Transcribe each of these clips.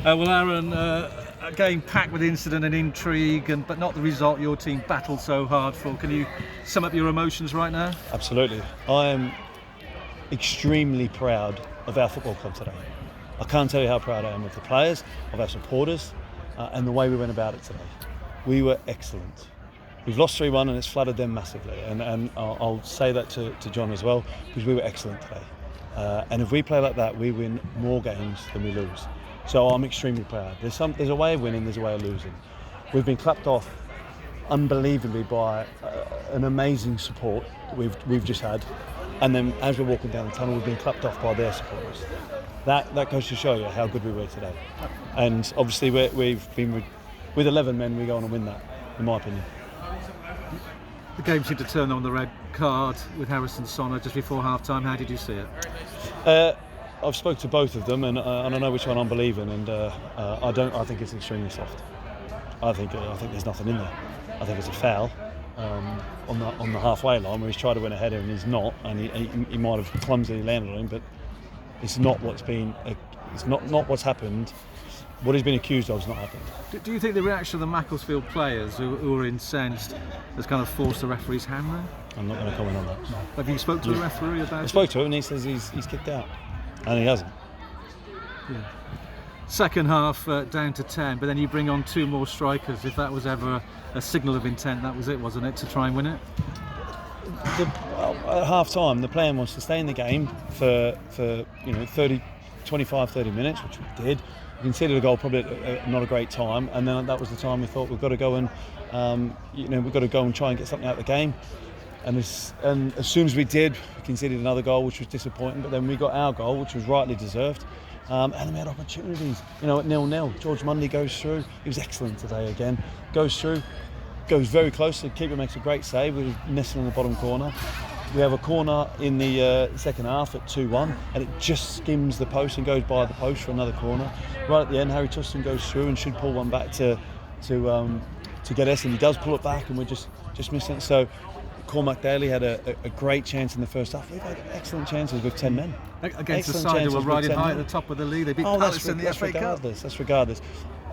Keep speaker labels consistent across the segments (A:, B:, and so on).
A: Well, Aaron, a game packed with incident and intrigue, but not the result your team battled so hard for. Can you sum up your emotions right now?
B: Absolutely. I am extremely proud of our football club today. I can't tell you how proud I am of the players, of our supporters, and the way we went about it today. We were excellent. We've lost 3-1 and it's flooded them massively, and I'll say that to John as well, because we were excellent today. And if we play like that, we win more games than we lose. So I'm extremely proud. There's a way of winning, there's a way of losing. We've been clapped off unbelievably by an amazing support we've just had, and then as we're walking down the tunnel, we've been clapped off by their supporters. That goes to show you how good we were today. And obviously we've been with 11 men, we go on and win that, in my opinion.
A: The game seemed to turn on the red card with Harrison Sonner just before half-time. How did you see it?
B: I've spoke to both of them, and I know which one I'm believing, and I think it's extremely soft. I think there's nothing in there. I think it's a foul on the halfway line where he's tried to win a header and he's not, and he might have clumsily landed on him, but it's not what's what's happened. What he's been accused of has not happened.
A: Do you think the reaction of the Macclesfield players who are incensed has kind of forced the referee's hand there?
B: I'm not going to comment on that. No.
A: Have you spoke to the referee about it?
B: I spoke to him and he says he's kicked out, and he hasn't.
A: Yeah. Second half down to 10, but then you bring on 2 more strikers. If that was ever a signal of intent, that was it, wasn't it, to try and win it?
B: At half-time, the plan was to stay in the game for 25, 30 minutes, which we did. We conceded a goal probably at not a great time, and then that was the time we thought we've got to go and we've got to go and try and get something out of the game. And as soon as we did, we conceded another goal, which was disappointing. But then we got our goal, which was rightly deserved. And then we had opportunities. At 0-0, George Mundy goes through. He was excellent today again. Goes through, goes very close. The keeper makes a great save. We're nestling in the bottom corner. We have a corner in the second half at 2-1, and it just skims the post and goes by the post for another corner. Right at the end, Harry Tustin goes through and should pull one back to get us, and he does pull it back, and we're just missing it. So Cormac Daly had a great chance in the first half. We've had excellent chances with 10 men.
A: Against the side who were riding high at the top of the league. They beat Palace in the FA Cup.
B: That's regardless.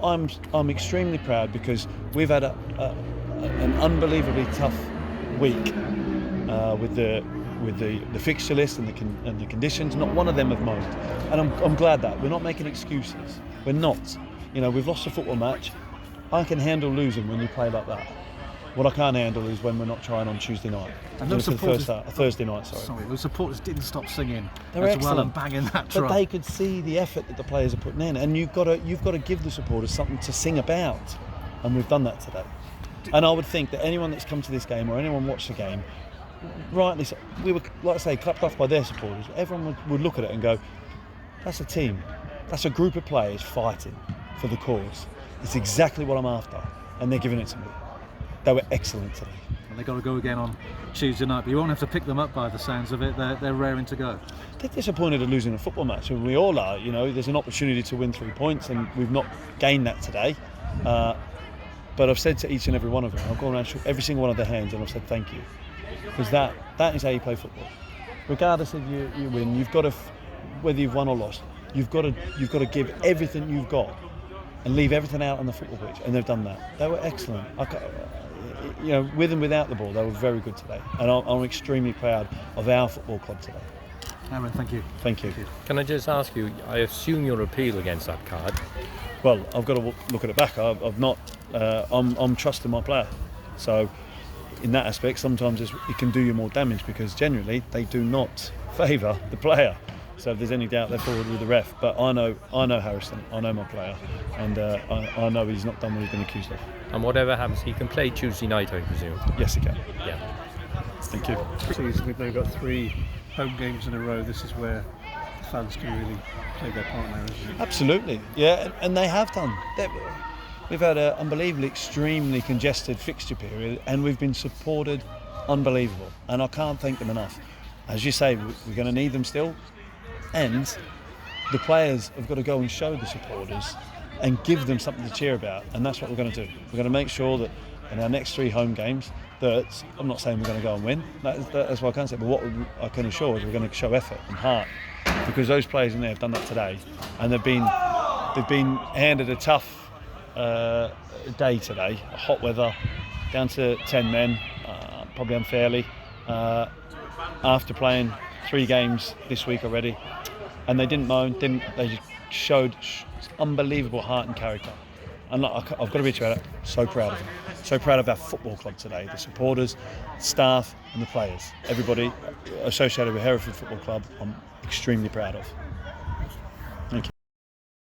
B: I'm extremely proud because we've had an unbelievably tough week with the fixture list and the conditions. Not one of them have moaned, and I'm glad that we're not making excuses. We're not. We've lost a football match. I can handle losing when you play like that. What I can't handle is when we're not trying on Tuesday night.
A: And those supporters,
B: Thursday night,
A: sorry. Those supporters didn't stop singing.
B: They were excellent.
A: Well and banging that drum.
B: But they could see the effort that the players are putting in, and you've got to give the supporters something to sing about, and we've done that today. And I would think that anyone that's come to this game or anyone watched the game, rightly so, we were, like I say, clapped off by their supporters. Everyone would look at it and go, "That's a team. That's a group of players fighting for the cause. It's exactly what I'm after," and they're giving it to me. They were excellent today.
A: And they've got to go again on Tuesday night, but you won't have to pick them up by the sounds of it. They're raring to go.
B: They're disappointed at losing a football match, and we all are. There's an opportunity to win 3 points, and we've not gained that today. But I've said to each and every one of them, I've gone around shook every single one of their hands, and I've said thank you, because that is how you play football. Regardless if you win, you've got to, whether you've won or lost, you've got to give everything you've got and leave everything out on the football pitch, and they've done that. They were excellent. With and without the ball, they were very good today, and I'm extremely proud of our football club today.
A: Aaron, thank you.
B: Thank you.
C: Can I just ask you, I assume your appeal against that card?
B: Well, I've got to look at it back. I've not. I'm trusting my player, so in that aspect, sometimes it can do you more damage because generally they do not favour the player. So if there's any doubt, they're forward with the ref. But I know Harrison, I know my player, and I know he's not done what he's been accused of.
C: And whatever happens, he can play Tuesday night, I presume?
B: Yes, he can.
C: Yeah.
B: Thank you.
D: We've now got 3 home games in a row. This is where the fans can really play their part now, isn't it?
B: Absolutely, yeah, and they have done. We've had an unbelievably, extremely congested fixture period, and we've been supported unbelievable, and I can't thank them enough. As you say, we're going to need them still. And the players have got to go and show the supporters and give them something to cheer about, and that's what we're going to do. We're going to make sure that in our next 3 home games, that I'm not saying we're going to go and win, that's what I can say, but what I can assure is we're going to show effort and heart, because those players in there have done that today, and they've been they've been handed a tough day today, hot weather, down to 10 men, probably unfairly, after playing 3 games this week already, and they didn't moan. They just showed unbelievable heart and character. And look, I've got to be true, so proud of them. So proud of our football club today, the supporters, staff and the players. Everybody associated with Hereford Football Club, I'm extremely proud of.